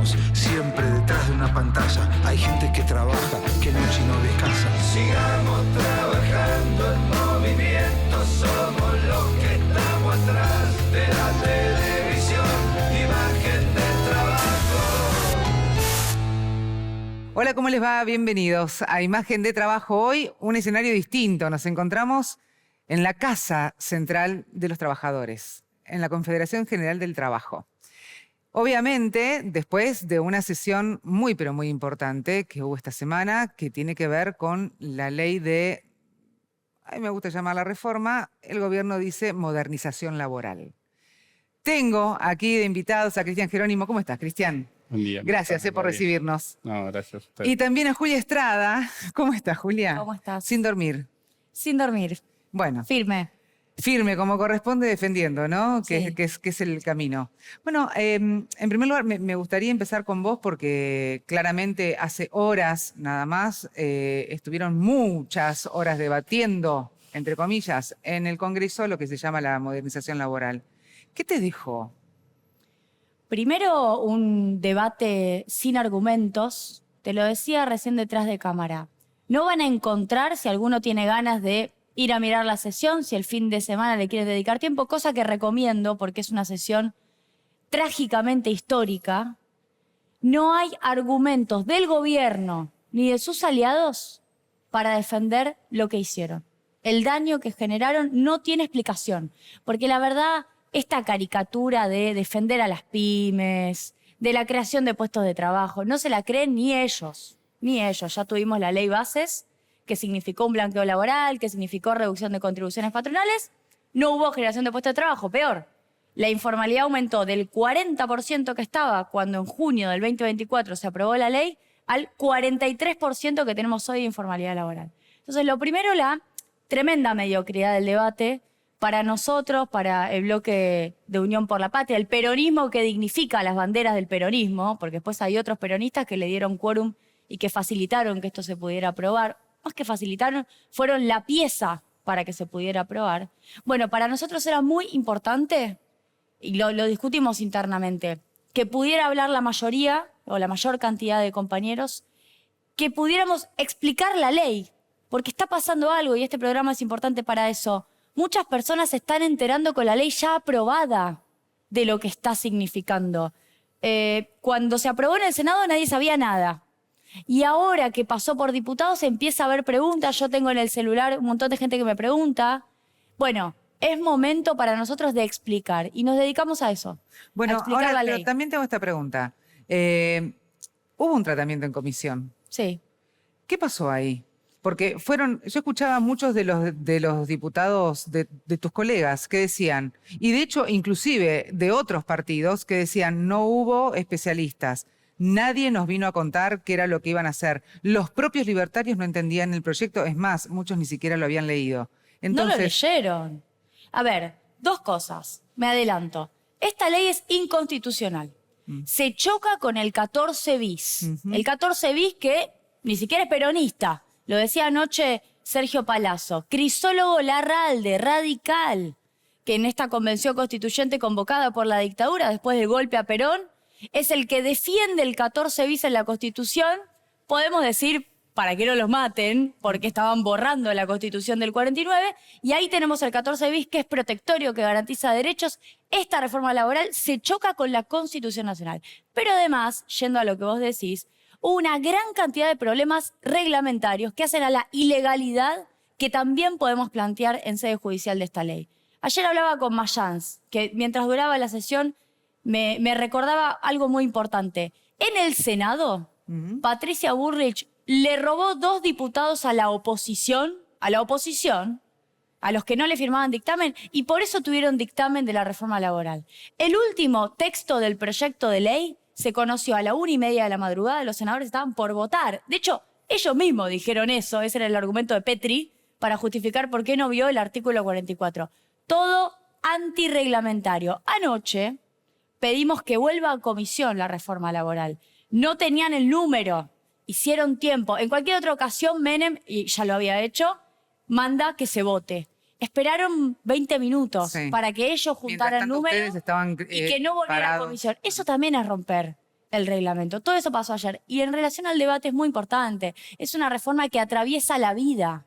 todos, siempre detrás de una pantalla. Hay gente que trabaja, que lucha y no descansa. Sigamos trabajando en movimiento, somos los que estamos atrás de la televisión, imagen de trabajo. Hola, ¿cómo les va? Bienvenidos a Imagen de Trabajo. Hoy un escenario distinto. Nos encontramos en la Casa Central de los Trabajadores, en la Confederación General del Trabajo. Obviamente, después de una sesión muy, pero muy importante que hubo esta semana, que tiene que ver con la ley de, a mí me gusta llamarla reforma, el gobierno dice modernización laboral. Tengo aquí de invitados a Cristian Jerónimo. ¿Cómo estás, Cristian? Buen día. Gracias por recibirnos. No, gracias a usted. Y también a Julia Estrada. ¿Cómo estás, Julia? ¿Cómo estás? Sin dormir. Sin dormir. Bueno. Firme. Firme, como corresponde, defendiendo, ¿no? Sí. Que es el camino. Bueno, en primer lugar, me gustaría empezar con vos porque claramente hace horas nada más estuvieron muchas horas debatiendo, entre comillas, en el Congreso lo que se llama la modernización laboral. ¿Qué te dejó? Primero, un debate sin argumentos. Te lo decía recién detrás de cámara. No van a encontrar, si alguno tiene ganas de ir a mirar la sesión, si el fin de semana le quieres dedicar tiempo, cosa que recomiendo porque es una sesión trágicamente histórica. No hay argumentos del gobierno ni de sus aliados para defender lo que hicieron. El daño que generaron no tiene explicación, porque la verdad, esta caricatura de defender a las pymes, de la creación de puestos de trabajo, no se la creen ni ellos, ni ellos. Ya tuvimos la ley Bases, que significó un blanqueo laboral, que significó reducción de contribuciones patronales. No hubo generación de puestos de trabajo, peor. La informalidad aumentó del 40% que estaba cuando en junio del 2024 se aprobó la ley al 43% que tenemos hoy de informalidad laboral. Entonces, lo primero, la tremenda mediocridad del debate para nosotros, para el bloque de Unión por la Patria, el peronismo que dignifica las banderas del peronismo, porque después hay otros peronistas que le dieron quórum y que facilitaron que esto se pudiera aprobar. Más que facilitaron, fueron la pieza para que se pudiera aprobar. Bueno, para nosotros era muy importante, y lo discutimos internamente, que pudiera hablar la mayoría o la mayor cantidad de compañeros, que pudiéramos explicar la ley, porque está pasando algo y este programa es importante para eso. Muchas personas se están enterando con la ley ya aprobada de lo que está significando. Cuando se aprobó en el Senado nadie sabía nada. Y ahora que pasó por diputados empieza a haber preguntas. Yo tengo en el celular un montón de gente que me pregunta. Bueno, es momento para nosotros de explicar y nos dedicamos a eso. Bueno, a explicar ahora la ley. pero también tengo esta pregunta. Hubo un tratamiento en comisión. Sí. ¿Qué pasó ahí? Porque yo escuchaba a muchos de los diputados de tus colegas que decían, y de hecho inclusive de otros partidos que decían, no hubo especialistas. Nadie nos vino a contar qué era lo que iban a hacer. Los propios libertarios no entendían el proyecto. Es más, muchos ni siquiera lo habían leído. Entonces, No lo leyeron. A ver, dos cosas. Me adelanto. Esta ley es inconstitucional. Se choca con el 14 bis. El 14 bis que ni siquiera es peronista. Lo decía anoche Sergio Palazzo. Crisólogo Larralde, radical, que en esta convención constituyente convocada por la dictadura después del golpe a Perón, es el que defiende el 14 bis en la Constitución. Podemos decir, para que no los maten, porque estaban borrando la Constitución del 49, y ahí tenemos el 14 bis, que es protectorio, que garantiza derechos. Esta reforma laboral se choca con la Constitución Nacional. Pero además, yendo a lo que vos decís, hubo una gran cantidad de problemas reglamentarios que hacen a la ilegalidad que también podemos plantear en sede judicial de esta ley. Ayer hablaba con Mayans, que mientras duraba la sesión me recordaba algo muy importante. En el Senado, Patricia Bullrich le robó 2 diputados a la oposición, a los que no le firmaban dictamen, y por eso tuvieron dictamen de la reforma laboral. El último texto del proyecto de ley se conoció a la 1:30 de la madrugada, los senadores estaban por votar. De hecho, ellos mismos dijeron eso, ese era el argumento de Petri, para justificar por qué no vio el artículo 44. Todo antirreglamentario. Anoche pedimos que vuelva a comisión la reforma laboral. No tenían el número, hicieron tiempo. En cualquier otra ocasión, Menem, y ya lo había hecho, manda que se vote. Esperaron 20 minutos para que ellos juntaran números y que no volviera a comisión. Eso también es romper el reglamento. Todo eso pasó ayer. Y en relación al debate es muy importante. Es una reforma que atraviesa la vida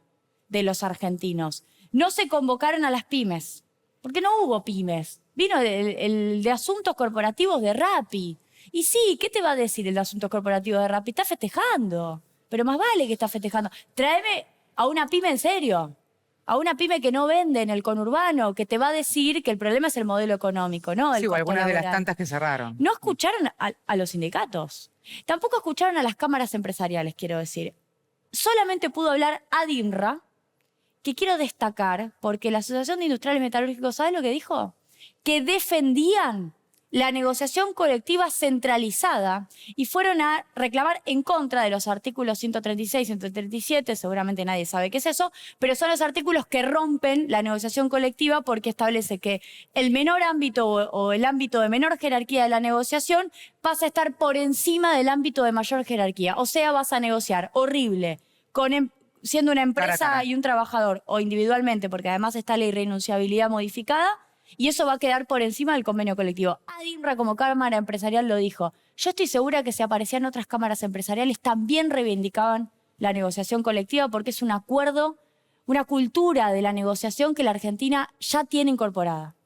de los argentinos. No se convocaron a las pymes, porque no hubo pymes. Vino el de asuntos corporativos de Rappi. Y sí, ¿qué te va a decir el de asuntos corporativos de Rappi? Está festejando, pero más vale que está festejando. Tráeme a una pyme en serio, a una pyme que no vende en el conurbano, que te va a decir que el problema es el modelo económico, ¿no? Sí, o algunas de las tantas que cerraron. No escucharon a los sindicatos. Tampoco escucharon a las cámaras empresariales, quiero decir. Solamente pudo hablar ADINRA, que quiero destacar, porque la Asociación de Industriales Metalúrgicos, ¿sabe lo que dijo? Que defendían la negociación colectiva centralizada y fueron a reclamar en contra de los artículos 136, 137, seguramente nadie sabe qué es eso, pero son los artículos que rompen la negociación colectiva porque establece que el menor ámbito o el ámbito de menor jerarquía de la negociación pasa a estar por encima del ámbito de mayor jerarquía. O sea, vas a negociar horrible siendo una empresa y un trabajador o individualmente, porque además está la irrenunciabilidad modificada, y eso va a quedar por encima del convenio colectivo. ADINRA como cámara empresarial lo dijo. Yo estoy segura que si aparecían otras cámaras empresariales también reivindicaban la negociación colectiva porque es un acuerdo, una cultura de la negociación que la Argentina ya tiene incorporada.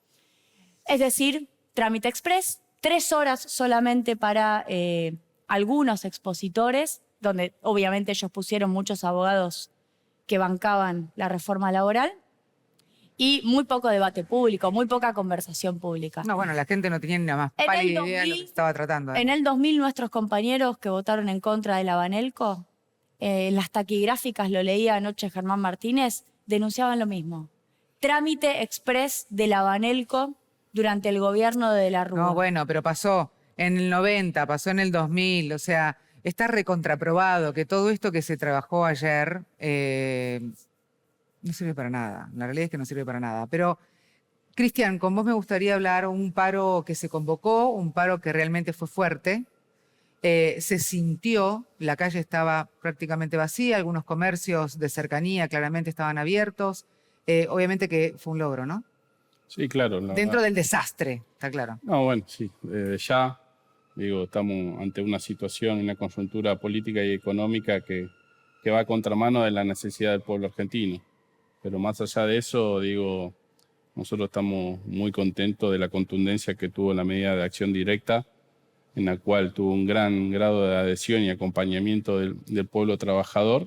Es decir, trámite express, 3 horas solamente para algunos expositores, donde obviamente ellos pusieron muchos abogados que bancaban la reforma laboral, y muy poco debate público, muy poca conversación pública. No, bueno, la gente no tenía ni la más pálida idea de lo que se estaba tratando. En el 2000, nuestros compañeros que votaron en contra de la Banelco, las taquigráficas, lo leía anoche Germán Martínez, denunciaban lo mismo. Trámite express de la Banelco durante el gobierno de la Rúa. No, bueno, pero pasó en el 90, pasó en el 2000, o sea, está recontraprobado que todo esto que se trabajó ayer no sirve para nada. La realidad es que no sirve para nada. Pero, Cristian, con vos me gustaría hablar un paro que se convocó, un paro que realmente fue fuerte. Se sintió, la calle estaba prácticamente vacía, algunos comercios de cercanía claramente estaban abiertos. Obviamente que fue un logro, ¿no? Sí, claro. Dentro del desastre, está claro. No, bueno, sí. Ya, digo, estamos ante una situación, una coyuntura política y económica que va a contramano de la necesidad del pueblo argentino. Pero más allá de eso, digo, nosotros estamos muy contentos de la contundencia que tuvo la medida de acción directa, en la cual tuvo un gran grado de adhesión y acompañamiento del pueblo trabajador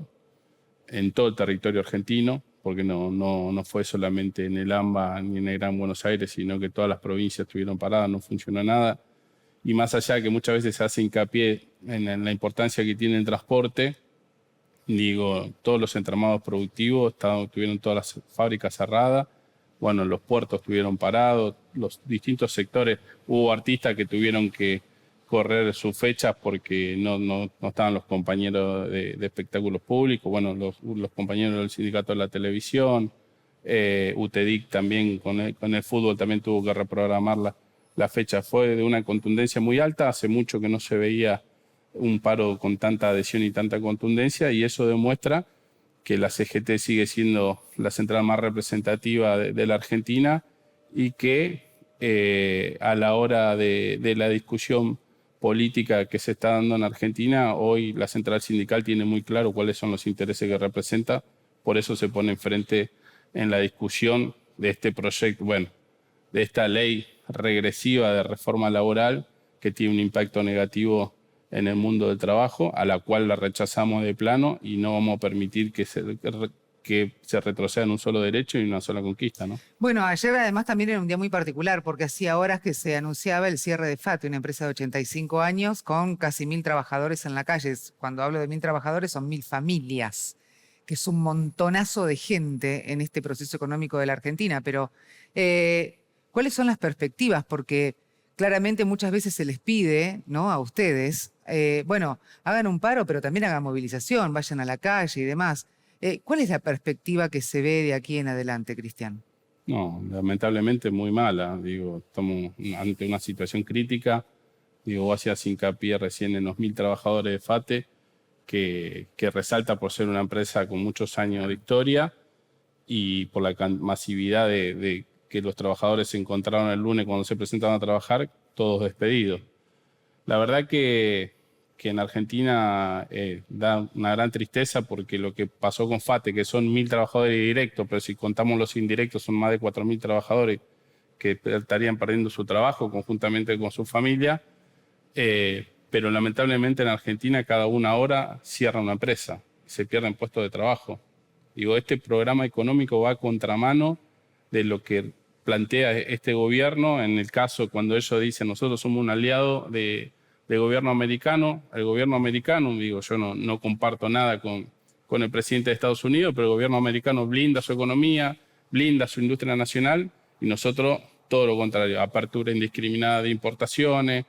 en todo el territorio argentino, porque no fue solamente en el AMBA ni en el Gran Buenos Aires, sino que todas las provincias estuvieron paradas, no funcionó nada. Y más allá de que muchas veces se hace hincapié en la importancia que tiene el transporte, digo, todos los entramados productivos tuvieron todas las fábricas cerradas, bueno, los puertos estuvieron parados, los distintos sectores, hubo artistas que tuvieron que correr sus fechas porque no estaban los compañeros de espectáculos públicos, bueno, los compañeros del sindicato de la televisión, UTEDIC también con el fútbol también tuvo que reprogramar la fecha. Fue de una contundencia muy alta, hace mucho que no se veía un paro con tanta adhesión y tanta contundencia, y eso demuestra que la CGT sigue siendo la central más representativa de la Argentina y que a la hora de la discusión política que se está dando en Argentina, hoy la central sindical tiene muy claro cuáles son los intereses que representa, por eso se pone enfrente en la discusión de este proyecto, bueno, de esta ley regresiva de reforma laboral que tiene un impacto negativo en el mundo del trabajo, a la cual la rechazamos de plano y no vamos a permitir que se retroceda en un solo derecho y una sola conquista, ¿no? Bueno, ayer además también era un día muy particular porque hacía horas que se anunciaba el cierre de FATE, una empresa de 85 años con casi 1000 trabajadores en la calle. Cuando hablo de 1000 trabajadores son 1000 familias, que es un montonazo de gente en este proceso económico de la Argentina. Pero, ¿cuáles son las perspectivas? Porque claramente muchas veces se les pide, ¿no?, a ustedes, bueno, hagan un paro, pero también hagan movilización, vayan a la calle y demás. ¿Cuál es la perspectiva que se ve de aquí en adelante, Cristian? No, lamentablemente muy mala. Digo, estamos ante una situación crítica. Digo, vos hacías hincapié recién en los 1000 trabajadores de FATE, que resalta por ser una empresa con muchos años de historia y por la masividad de que los trabajadores se encontraron el lunes cuando se presentaban a trabajar, todos despedidos. La verdad que en Argentina da una gran tristeza porque lo que pasó con FATE, que son 1.000 trabajadores directos, pero si contamos los indirectos son más de 4.000 trabajadores que estarían perdiendo su trabajo conjuntamente con su familia, pero lamentablemente en Argentina cada una hora cierra una empresa, se pierden puestos de trabajo. Digo, este programa económico va a contramano de lo que plantea este gobierno, en el caso cuando ellos dicen nosotros somos un aliado del gobierno americano. El gobierno americano, digo, yo no comparto nada con el presidente de Estados Unidos, pero el gobierno americano blinda su economía, blinda su industria nacional y nosotros todo lo contrario, apertura indiscriminada de importaciones.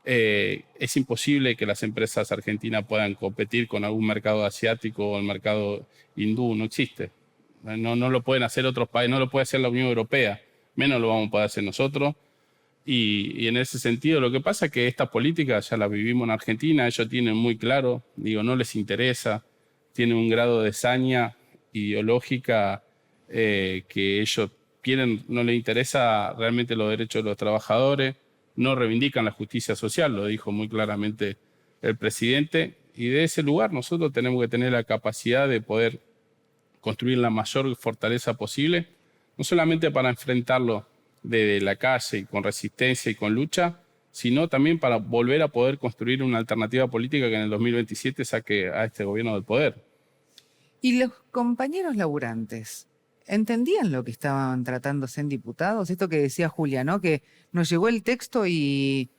Es imposible que las empresas argentinas puedan competir con algún mercado asiático o el mercado hindú, no existe. No lo pueden hacer otros países, no lo puede hacer la Unión Europea, menos lo vamos a poder hacer nosotros. Y en ese sentido lo que pasa es que esta política ya la vivimos en Argentina, ellos tienen muy claro, digo, no les interesa, tienen un grado de saña ideológica que ellos quieren, no les interesa realmente los derechos de los trabajadores, no reivindican la justicia social, lo dijo muy claramente el presidente, y de ese lugar nosotros tenemos que tener la capacidad de poder construir la mayor fortaleza posible, no solamente para enfrentarlo desde la calle y con resistencia y con lucha, sino también para volver a poder construir una alternativa política que en el 2027 saque a este gobierno del poder. ¿Y los compañeros laburantes entendían lo que estaban tratándose en diputados? Esto que decía Julia, ¿no? Que nos llegó el texto y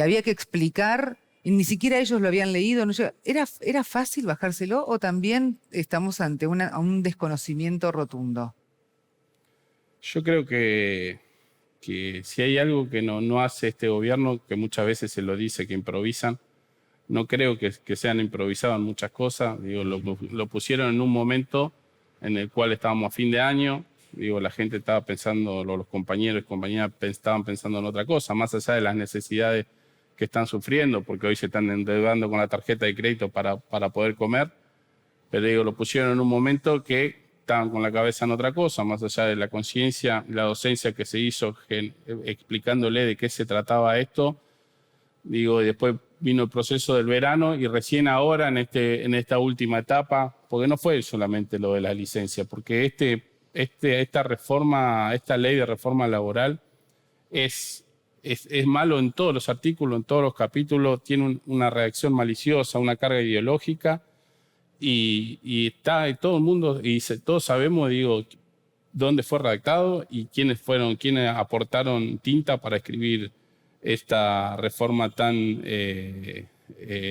había que explicar, y ni siquiera ellos lo habían leído. ¿Era fácil bajárselo o también estamos ante un desconocimiento rotundo? Yo creo que si hay algo que no hace este gobierno, que muchas veces se lo dice que improvisan, no creo que sean improvisadas muchas cosas. Digo, lo pusieron en un momento en el cual estábamos a fin de año. Digo, la gente estaba pensando, los compañeros y compañeras estaban pensando en otra cosa, más allá de las necesidades que están sufriendo, porque hoy se están endeudando con la tarjeta de crédito para poder comer. Pero digo, lo pusieron en un momento que estaban con la cabeza en otra cosa, más allá de la conciencia y la docencia que se hizo explicándole de qué se trataba esto. Digo, y después vino el proceso del verano y recién ahora en esta última etapa, porque no fue solamente lo de la licencia, porque esta reforma, esta ley de reforma laboral es malo en todos los artículos, en todos los capítulos, tiene una reacción maliciosa, una carga ideológica y está todo el mundo, y todos sabemos, digo, dónde fue redactado y quiénes aportaron tinta para escribir esta reforma tan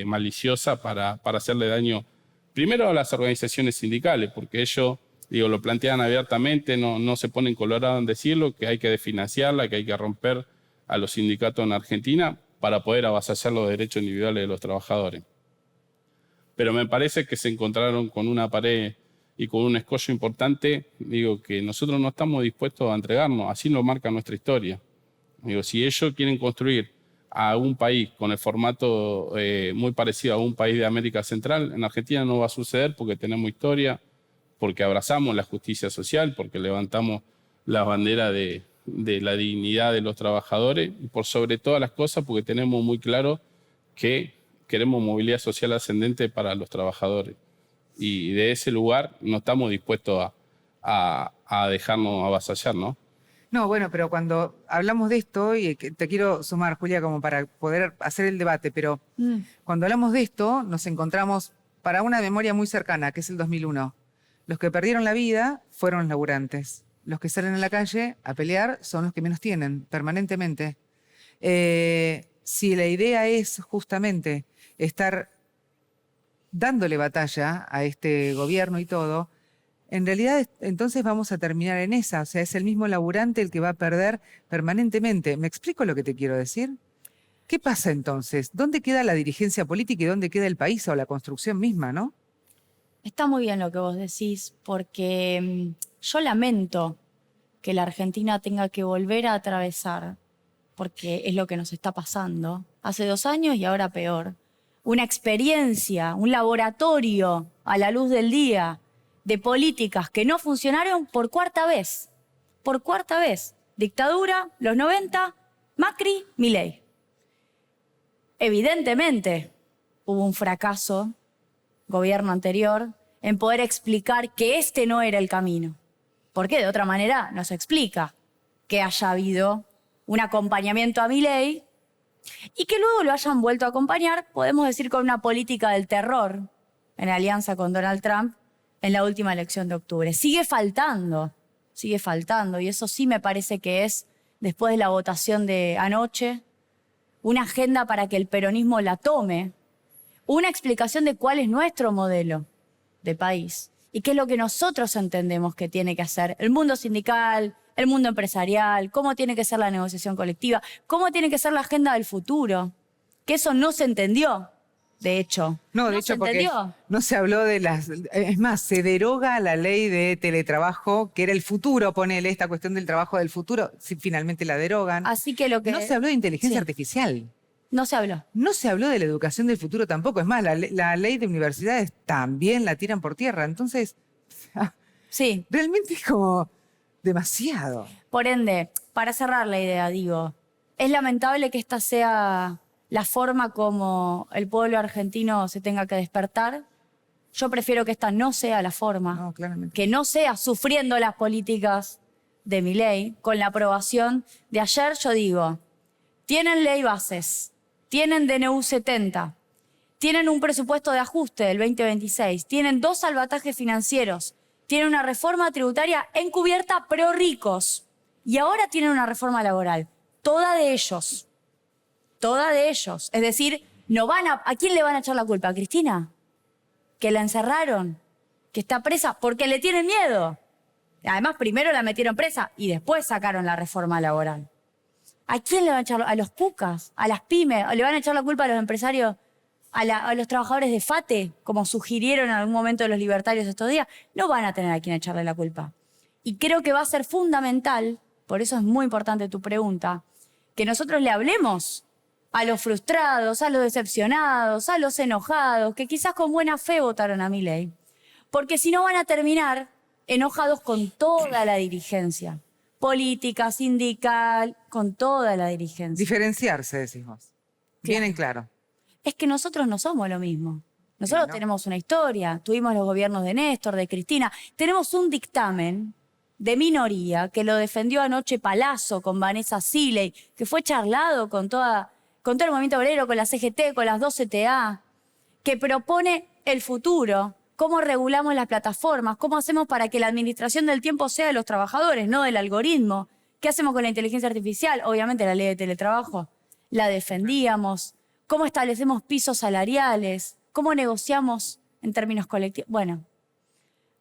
maliciosa para hacerle daño primero a las organizaciones sindicales, porque ellos, digo, lo plantean abiertamente, no se ponen colorados en decirlo, que hay que desfinanciarla, que hay que romper a los sindicatos en Argentina para poder avasallar los derechos individuales de los trabajadores. Pero me parece que se encontraron con una pared y con un escollo importante, digo, que nosotros no estamos dispuestos a entregarnos, así lo marca nuestra historia. Digo, si ellos quieren construir a un país con el formato muy parecido a un país de América Central, en Argentina no va a suceder porque tenemos historia, porque abrazamos la justicia social, porque levantamos la bandera de la dignidad de los trabajadores y por sobre todas las cosas porque tenemos muy claro que queremos movilidad social ascendente para los trabajadores. Y de ese lugar no estamos dispuestos a dejarnos avasallar, ¿no? No, bueno, pero cuando hablamos de esto, y te quiero sumar, Julia, como para poder hacer el debate, pero cuando hablamos de esto nos encontramos para una memoria muy cercana, que es el 2001. Los que perdieron la vida fueron los laburantes. Los que salen a la calle a pelear son los que menos tienen, permanentemente. Si la idea es justamente estar dándole batalla a este gobierno y todo, en realidad entonces vamos a terminar en esa. O sea, es el mismo laburante el que va a perder permanentemente. ¿Me explico lo que te quiero decir? ¿Qué pasa entonces? ¿Dónde queda la dirigencia política y dónde queda el país o la construcción misma, no? Está muy bien lo que vos decís, porque yo lamento que la Argentina tenga que volver a atravesar, porque es lo que nos está pasando, hace 2 años y ahora peor, una experiencia, un laboratorio a la luz del día de políticas que no funcionaron por cuarta vez. Por cuarta vez. Dictadura, los 90, Macri, Milei. Evidentemente hubo un fracaso, gobierno anterior, en poder explicar que este no era el camino. Porque de otra manera no se explica que haya habido un acompañamiento a Milei y que luego lo hayan vuelto a acompañar, podemos decir, con una política del terror en alianza con Donald Trump en la última elección de octubre. Sigue faltando, y eso sí me parece que es, después de la votación de anoche, una agenda para que el peronismo la tome, una explicación de cuál es nuestro modelo de país y qué es lo que nosotros entendemos que tiene que hacer el mundo sindical, el mundo empresarial, cómo tiene que ser la negociación colectiva, cómo tiene que ser la agenda del futuro, que eso no se entendió, de hecho. No, de hecho, porque no se habló de las... Es más, se deroga la ley de teletrabajo, que era el futuro, ponele, esta cuestión del trabajo del futuro, si finalmente la derogan. Así que lo que... No se habló de inteligencia artificial. No se habló. No se habló de la educación del futuro tampoco. Es más, la ley de universidades también la tiran por tierra. Entonces, sí, realmente es como demasiado. Por ende, para cerrar la idea, digo, es lamentable que esta sea la forma como el pueblo argentino se tenga que despertar. Yo prefiero que esta no sea la forma. No, claramente. Que no sea sufriendo las políticas de Milei. Con la aprobación de ayer, yo digo, tienen ley bases, tienen DNU 70, tienen un presupuesto de ajuste del 2026, tienen 2 salvatajes financieros, tienen una reforma tributaria encubierta pro ricos y ahora tienen una reforma laboral. Toda de ellos. Es decir, no van ¿a quién le van a echar la culpa? ¿A Cristina? Que la encerraron, que está presa porque le tienen miedo. Además, primero la metieron presa y después sacaron la reforma laboral. ¿A quién le van a echar? ¿A los pucas? ¿A las pymes? ¿O le van a echar la culpa a los empresarios? ¿A los trabajadores de FATE, como sugirieron en algún momento los libertarios estos días? No van a tener a quién echarle la culpa. Y creo que va a ser fundamental, por eso es muy importante tu pregunta, que nosotros le hablemos a los frustrados, a los decepcionados, a los enojados, que quizás con buena fe votaron a Milei. Porque si no van a terminar enojados con toda la dirigencia política, sindical, con toda la dirigencia. Diferenciarse, decís vos. Bien en claro. Es que nosotros no somos lo mismo. Nosotros tenemos una historia, tuvimos los gobiernos de Néstor, de Cristina, tenemos un dictamen de minoría que lo defendió anoche Palazzo con Vanessa Siley, que fue charlado con todo el movimiento obrero, con la CGT, con las 2 CTA, que propone el futuro, cómo regulamos las plataformas, cómo hacemos para que la administración del tiempo sea de los trabajadores, no del algoritmo, qué hacemos con la inteligencia artificial, obviamente la ley de teletrabajo, la defendíamos, cómo establecemos pisos salariales, cómo negociamos en términos colectivos. Bueno,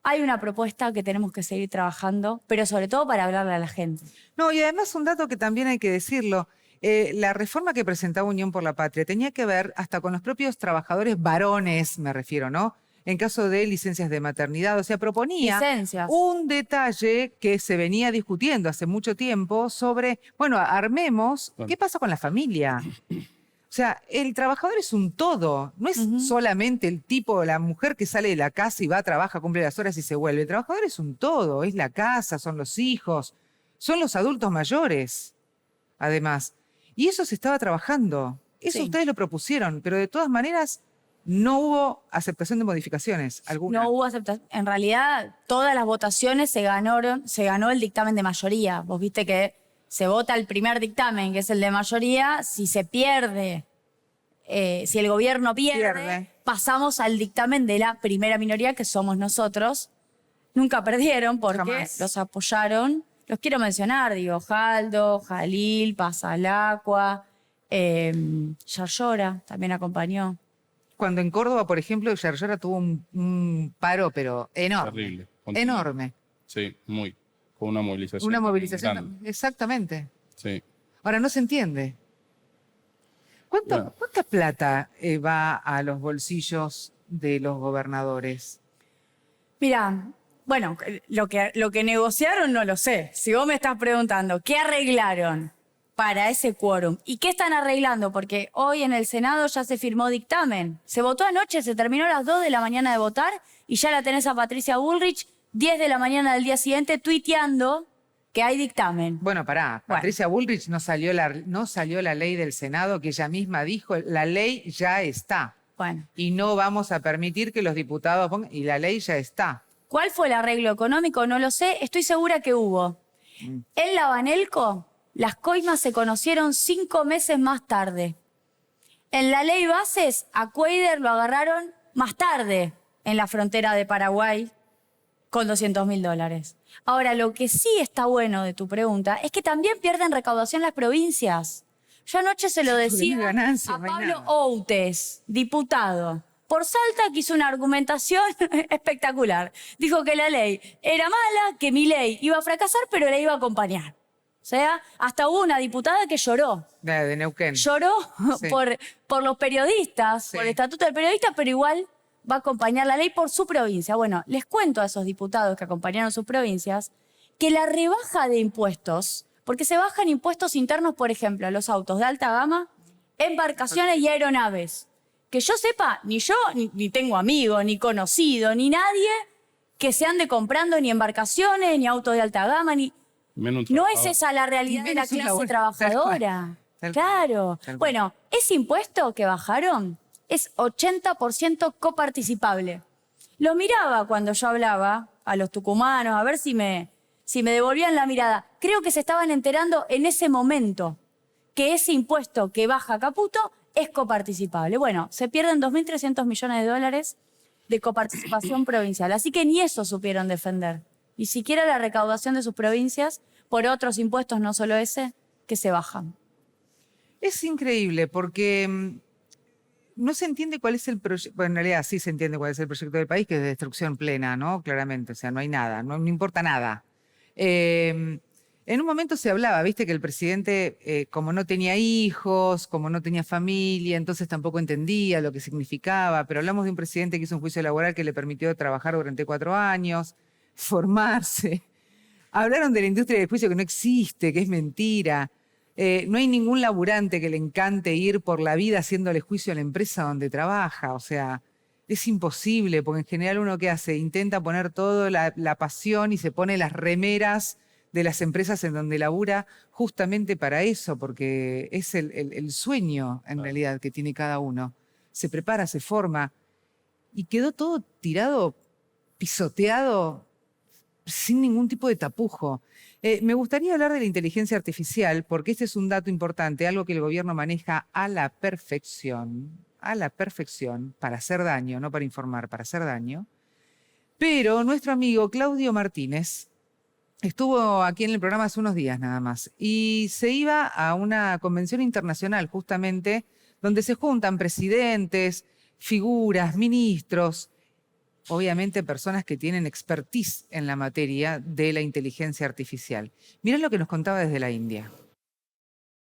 hay una propuesta que tenemos que seguir trabajando, pero sobre todo para hablarle a la gente. No, y además un dato que también hay que decirlo. La reforma que presentaba Unión por la Patria tenía que ver hasta con los propios trabajadores varones, me refiero, ¿no? En caso de licencias de maternidad. O sea, proponía un detalle que se venía discutiendo hace mucho tiempo sobre, bueno, armemos, ¿qué pasa con la familia? O sea, el trabajador es un todo, no es solamente el tipo, la mujer que sale de la casa y va, trabaja, cumple las horas y se vuelve. El trabajador es un todo, es la casa, son los hijos, son los adultos mayores, además. Y eso se estaba trabajando, eso ustedes lo propusieron, pero de todas maneras no hubo aceptación de modificaciones alguna. No hubo aceptación. En realidad, todas las votaciones se ganó el dictamen de mayoría. Vos viste que se vota el primer dictamen, que es el de mayoría. Si se pierde, si el gobierno pierde, pasamos al dictamen de la primera minoría, que somos nosotros. Nunca perdieron porque los apoyaron. Los quiero mencionar, digo, Jaldo, Jalil, Pasalacqua, Yarlora también acompañó. Cuando en Córdoba, por ejemplo, Yarlora tuvo un paro, pero enorme. Terrible. Enorme. Sí, muy. Con una movilización. Una movilización, exactamente. Sí. Ahora, no se entiende. ¿Cuánta plata va a los bolsillos de los gobernadores? Mira, bueno, lo que negociaron no lo sé. Si vos me estás preguntando, ¿qué arreglaron para ese quórum? ¿Y qué están arreglando? Porque hoy en el Senado ya se firmó dictamen. Se votó anoche, se terminó a las 2 de la mañana de votar y ya la tenés a Patricia Bullrich 10 de la mañana del día siguiente tuiteando que hay dictamen. Bueno, pará. Bueno. Patricia Bullrich no salió la ley del Senado que ella misma dijo, la ley ya está. Bueno. Y no vamos a permitir que los diputados pongan... Y la ley ya está. ¿Cuál fue el arreglo económico? No lo sé. Estoy segura que hubo. En la Banelco, las coimas se conocieron 5 meses más tarde. En la ley Bases, a Cuader lo agarraron más tarde en la frontera de Paraguay con $200.000. Ahora, lo que sí está bueno de tu pregunta es que también pierden recaudación las provincias. Yo anoche se lo decía no hay ganancia, a no hay Pablo nada. Outes, diputado. Por Salta, que hizo una argumentación espectacular. Dijo que la ley era mala, que mi ley iba a fracasar, pero la iba a acompañar. O sea, hasta hubo una diputada que lloró. De Neuquén. Lloró Sí. por los periodistas, Sí. por el estatuto del periodista, pero igual va a acompañar la ley por su provincia. Bueno, les cuento a esos diputados que acompañaron sus provincias que la rebaja de impuestos, porque se bajan impuestos internos, por ejemplo, a los autos de alta gama, embarcaciones y aeronaves. Que yo sepa, ni yo, ni tengo amigos, ni conocido, ni nadie que se ande comprando ni embarcaciones, ni autos de alta gama, ni... Menos un No trabajador. es esa la realidad Y de la menos un clase laburo. trabajadora. Tal cual. Claro. Tal cual. Bueno, ese impuesto que bajaron es 80% coparticipable. Lo miraba cuando yo hablaba a los tucumanos, a ver si me devolvían la mirada. Creo que se estaban enterando en ese momento que ese impuesto que baja Caputo es coparticipable. Bueno, se pierden 2.300 millones de dólares de coparticipación provincial. Así que ni eso supieron defender. Ni siquiera la recaudación de sus provincias por otros impuestos, no solo ese, que se bajan. Es increíble porque no se entiende cuál es el proyecto. Bueno, en realidad sí se entiende cuál es el proyecto del país, que es de destrucción plena, ¿no? Claramente, o sea, no hay nada, no importa nada. En un momento se hablaba, viste, que el presidente, como no tenía hijos, como no tenía familia, entonces tampoco entendía lo que significaba, pero hablamos de un presidente que hizo un juicio laboral que le permitió trabajar durante 4 años, formarse. Hablaron de la industria del juicio que no existe, que es mentira. No hay ningún laburante que le encante ir por la vida haciéndole juicio a la empresa donde trabaja. O sea, es imposible, porque en general uno ¿qué hace? Intenta poner toda la pasión y se pone las remeras de las empresas en donde labura justamente para eso, porque es el sueño en realidad que tiene cada uno. Se prepara, se forma y quedó todo tirado, pisoteado, sin ningún tipo de tapujo. Me gustaría hablar de la inteligencia artificial, porque este es un dato importante, algo que el gobierno maneja a la perfección, para hacer daño, no para informar, para hacer daño. Pero nuestro amigo Claudio Martínez estuvo aquí en el programa hace unos días nada más y se iba a una convención internacional justamente donde se juntan presidentes, figuras, ministros, obviamente personas que tienen expertise en la materia de la inteligencia artificial. Mirá lo que nos contaba desde la India.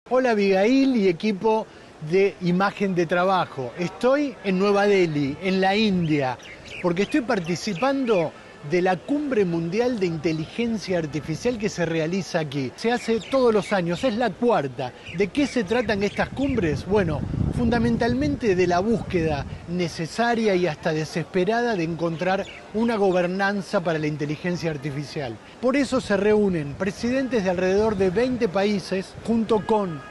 Hola Abigail y equipo de Imagen de Trabajo. Estoy en Nueva Delhi, en la India, porque estoy participando de la Cumbre Mundial de Inteligencia Artificial que se realiza aquí. Se hace todos los años, es la 4ª. ¿De qué se tratan estas cumbres? Bueno, fundamentalmente de la búsqueda necesaria y hasta desesperada de encontrar una gobernanza para la inteligencia artificial. Por eso se reúnen presidentes de alrededor de 20 países junto con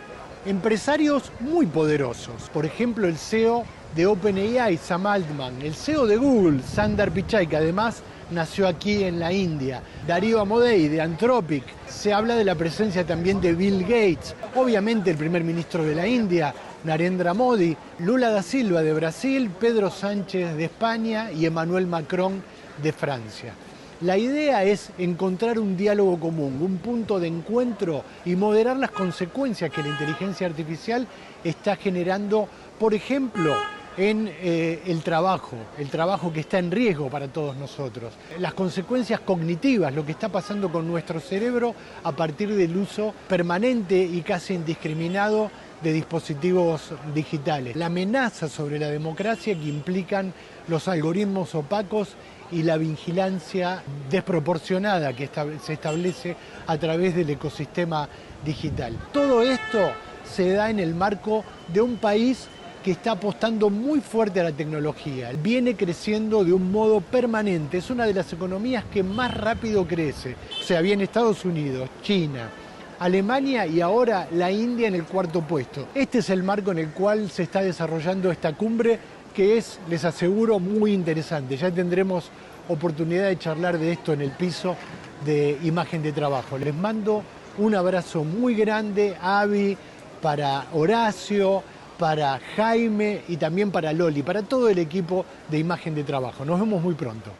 empresarios muy poderosos. Por ejemplo, el CEO de OpenAI, Sam Altman, el CEO de Google, Sundar Pichai, que además nació aquí en la India, Darío Amodei de Anthropic. Se habla de la presencia también de Bill Gates, obviamente el primer ministro de la India, Narendra Modi, Lula da Silva de Brasil, Pedro Sánchez de España y Emmanuel Macron de Francia. La idea es encontrar un diálogo común, un punto de encuentro y moderar las consecuencias que la inteligencia artificial está generando, por ejemplo, en el trabajo que está en riesgo para todos nosotros. Las consecuencias cognitivas, lo que está pasando con nuestro cerebro a partir del uso permanente y casi indiscriminado de dispositivos digitales. La amenaza sobre la democracia que implican los algoritmos opacos y la vigilancia desproporcionada que se establece a través del ecosistema digital. Todo esto se da en el marco de un país que está apostando muy fuerte a la tecnología. Viene creciendo de un modo permanente. Es una de las economías que más rápido crece. O sea, viene Estados Unidos, China, Alemania y ahora la India en el cuarto puesto. Este es el marco en el cual se está desarrollando esta cumbre, que es, les aseguro, muy interesante. Ya tendremos oportunidad de charlar de esto en el piso de Imagen de Trabajo. Les mando un abrazo muy grande, Avi, para Horacio, para Jaime y también para Loli, para todo el equipo de Imagen de Trabajo. Nos vemos muy pronto.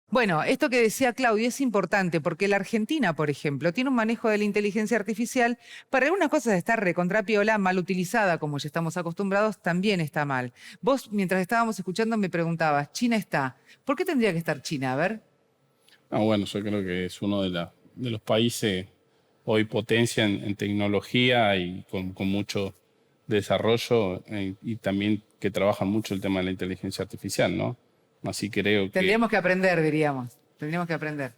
Bueno, esto que decía Claudio es importante porque la Argentina, por ejemplo, tiene un manejo de la inteligencia artificial. Para algunas cosas estar recontrapiola, mal utilizada, como ya estamos acostumbrados, también está mal. Vos, mientras estábamos escuchando, me preguntabas, China está. ¿Por qué tendría que estar China? A ver. Bueno, yo creo que es uno de los países hoy potencia en tecnología y con mucho desarrollo y también que trabajan mucho el tema de la inteligencia artificial, ¿no? Así creo que... Tendríamos que aprender, diríamos. Tendríamos que aprender.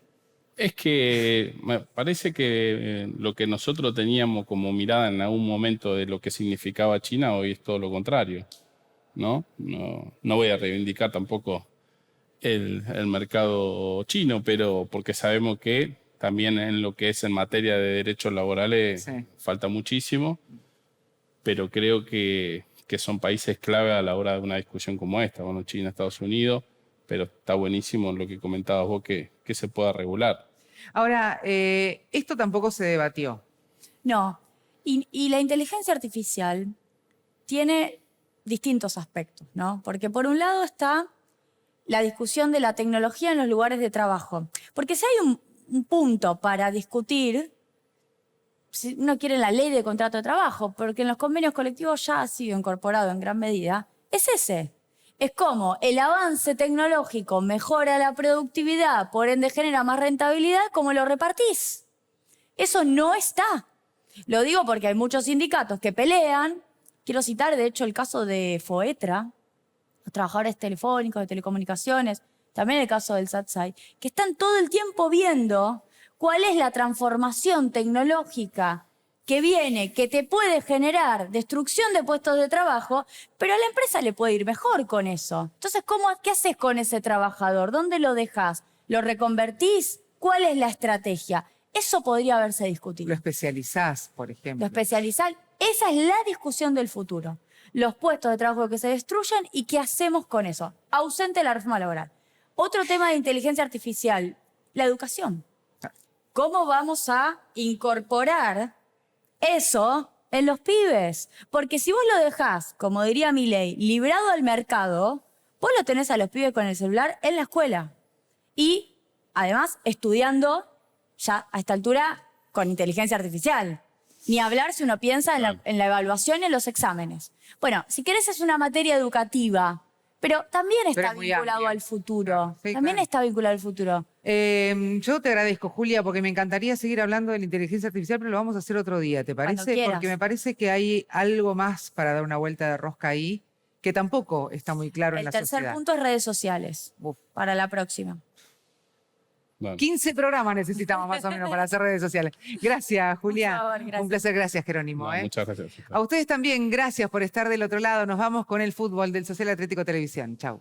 Es que me parece que lo que nosotros teníamos como mirada en algún momento de lo que significaba China, hoy es todo lo contrario, ¿no? No voy a reivindicar tampoco el mercado chino, pero porque sabemos que también en lo que es en materia de derechos laborales falta muchísimo, pero creo que son países clave a la hora de una discusión como esta. Bueno, China, Estados Unidos, pero está buenísimo lo que comentabas vos, que se pueda regular. Ahora, esto tampoco se debatió. No, y la inteligencia artificial tiene distintos aspectos, ¿no? Porque por un lado está la discusión de la tecnología en los lugares de trabajo. Porque si hay un punto para discutir, si uno quiere la ley de contrato de trabajo, porque en los convenios colectivos ya ha sido incorporado en gran medida, es ese. Es como el avance tecnológico mejora la productividad, por ende genera más rentabilidad, ¿cómo lo repartís? Eso no está. Lo digo porque hay muchos sindicatos que pelean. Quiero citar, de hecho, el caso de Foetra, los trabajadores telefónicos, de telecomunicaciones, también el caso del SATSAI, que están todo el tiempo viendo cuál es la transformación tecnológica que viene, que te puede generar destrucción de puestos de trabajo, pero a la empresa le puede ir mejor con eso. Entonces, ¿qué haces con ese trabajador? ¿Dónde lo dejás? ¿Lo reconvertís? ¿Cuál es la estrategia? Eso podría haberse discutido. Lo especializás, por ejemplo. Lo especializás. Esa es la discusión del futuro. Los puestos de trabajo que se destruyen y qué hacemos con eso. Ausente de la reforma laboral. Otro tema de inteligencia artificial, la educación. ¿Cómo vamos a incorporar eso en los pibes? Porque si vos lo dejás, como diría Milei, librado al mercado, vos lo tenés a los pibes con el celular en la escuela. Y, además, estudiando ya a esta altura con inteligencia artificial. Ni hablar si uno piensa en la evaluación y en los exámenes. Bueno, si querés es una materia educativa, pero también está vinculado al futuro. Sí, también claro. está vinculado al futuro. Yo te agradezco, Julia, porque me encantaría seguir hablando de la inteligencia artificial, pero lo vamos a hacer otro día, ¿te Cuando parece? quieras. Porque me parece que hay algo más para dar una vuelta de rosca ahí, que tampoco está muy claro en El la tercer sociedad. punto es redes sociales. Uf. Para la próxima. Bueno. 15 programas necesitamos más o menos para hacer redes sociales. Gracias, Julia. Por favor, gracias. Un placer, gracias, Jerónimo. Muchas gracias. A ustedes también, gracias por estar del otro lado. Nos vamos con el fútbol del Social Atlético Televisión. Chau.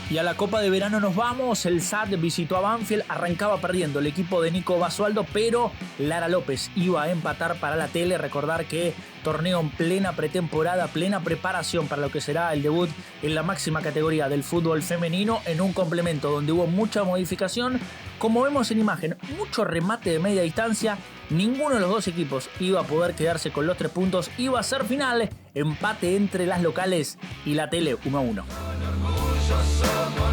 Y a la Copa de Verano nos vamos. El SAD visitó a Banfield, arrancaba perdiendo el equipo de Nico Basualdo, pero Lara López iba a empatar para la tele. Recordar que torneo en plena pretemporada, plena preparación para lo que será el debut en la máxima categoría del fútbol femenino, en un complemento donde hubo mucha modificación. Como vemos en imagen, mucho remate de media distancia. Ninguno de los dos equipos iba a poder quedarse con los 3 puntos. Iba a ser final, empate entre las locales y la tele 1-1. Somos